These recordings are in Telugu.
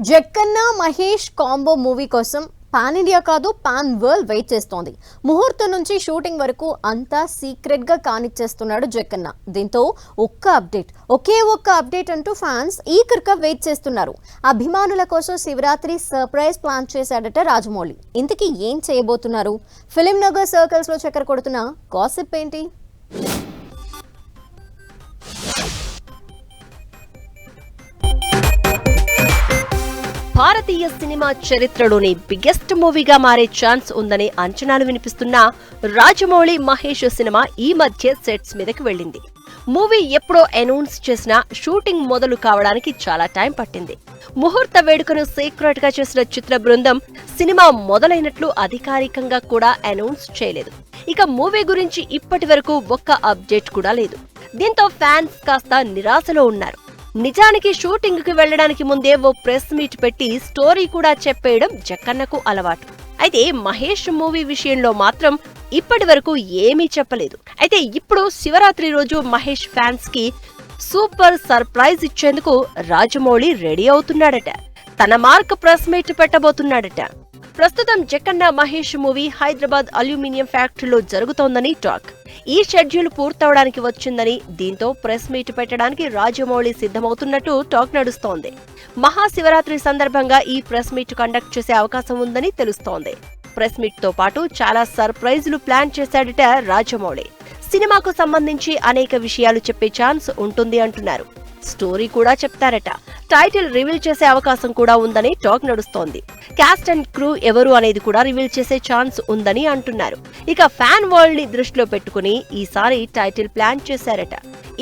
జక్కన్న మహేష్ కాంబో మూవీ కోసం పాన్ ఇండియా కాదు పాన్ వరల్డ్ వెయిట్ చేస్తోంది. ముహూర్తం నుంచి షూటింగ్ వరకు అంతా సీక్రెట్ గా కానిచ్చేస్తున్నాడు జక్కన్న. దీంతో ఒకే ఒక్క అప్డేట్ అంటూ ఫ్యాన్స్ ఈకర్గా వెయిట్ చేస్తున్నారు. అభిమానుల కోసం శివరాత్రి సర్ప్రైజ్ ప్లాన్ చేశాడట రాజమౌళి. ఇంతకీ ఏం చేయబోతున్నారు? ఫిలిం నగర్ సర్కిల్స్ లో చక్కర కొడుతున్న గాసిప్ ఏంటి? భారతీయ సినిమా చరిత్రలోని బిగ్గెస్ట్ మూవీగా మారే ఛాన్స్ ఉందనే అంచనాలు వినిపిస్తున్న రాజమౌళి మహేష్ సినిమా ఈ మధ్య సెట్స్ మీదకి వెళ్ళింది. మూవీ ఎప్పుడో అనౌన్స్ చేసినా షూటింగ్ మొదలు కావడానికి చాలా టైం పట్టింది. ముహూర్త వేడుకను సీక్రెట్ గా చేసిన చిత్ర బృందం సినిమా మొదలైనట్లు అధికారికంగా కూడా అనౌన్స్ చేయలేదు. ఇక మూవీ గురించి ఇప్పటి వరకు ఒక్క అప్డేట్ కూడా లేదు. దీంతో ఫ్యాన్స్ కాస్త నిరాశలో ఉన్నారు. నిజానికి షూటింగ్ కి వెళ్లడానికి ముందే ఓ ప్రెస్ మీట్ పెట్టి స్టోరీ కూడా చెప్పేయడం జక్కన్నకు అలవాటు. అయితే మహేష్ మూవీ విషయంలో మాత్రం ఇప్పటి వరకు ఏమీ చెప్పలేదు. అయితే ఇప్పుడు శివరాత్రి రోజు మహేష్ ఫ్యాన్స్ కి సూపర్ సర్ప్రైజ్ ఇచ్చేందుకు రాజమౌళి రెడీ అవుతున్నాడట. తన మార్క్ ప్రెస్ మీట్ పెట్టబోతున్నాడట. ప్రస్తుతం జక్కన్న మహేష్ మూవీ హైదరాబాద్ అల్యూమినియం ఫ్యాక్టరీలో జరుగుతోందని టాక్. ఈ షెడ్యూల్ పూర్తవడానికి వచ్చిందని, దీంతో ప్రెస్ మీట్ పెట్టడానికి రాజమౌళి సిద్ధమవుతున్నట్టు టాక్ నడుస్తోంది. మహాశివరాత్రి సందర్భంగా ఈ ప్రెస్ మీట్ కండక్ట్ చేసే అవకాశం ఉందని తెలుస్తోంది. ప్రెస్ మీట్ తో పాటు చాలా సర్ప్రైజ్లు ప్లాన్ చేశాడట రాజమౌళి. సినిమాకు సంబంధించి అనేక విషయాలు చెప్పే ఛాన్స్ ఉంటుంది అంటున్నారు. స్టోరీ కూడా చెప్తారట. టైటిల్ రివీల్ చేసే అవకాశం కూడా ఉందని టాక్ నడుస్తోంది. కాస్ట్ అండ్ క్రూ ఎవరు అనేది కూడా రివీల్ చేసే ఛాన్స్ ఉందని అంటున్నారు. ఇక ఫ్యాన్ వరల్డ్ ని దృష్టిలో పెట్టుకుని ఈసారి టైటిల్ ప్లాన్ చేశారట.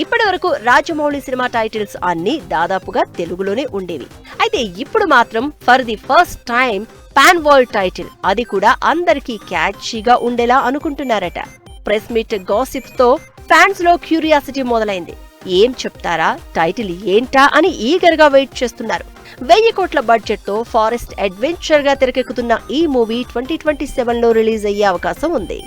ఇప్పటి వరకు రాజమౌళి సినిమా టైటిల్స్ అన్ని దాదాపుగా తెలుగులోనే ఉండేవి. అయితే ఇప్పుడు మాత్రం for the first time pan world title, అది కూడా అందరికీ క్యాచీగా ఉండేలా అనుకుంటున్నారట. ప్రెస్ మీట్ గాసిప్స్ తో ఫ్యాన్స్ లో క్యూరియాసిటీ మొదలైంది. ఏం చెప్తారా, టైటిల్ ఏంటా అని ఈగర్ గా వెయిట్ చేస్తున్నారు. 1000 కోట్ల బడ్జెట్ తో ఫారెస్ట్ అడ్వెంచర్ గా తెరకెక్కుతున్న ఈ మూవీ 2027లో రిలీజ్ అయ్యే అవకాశం ఉంది.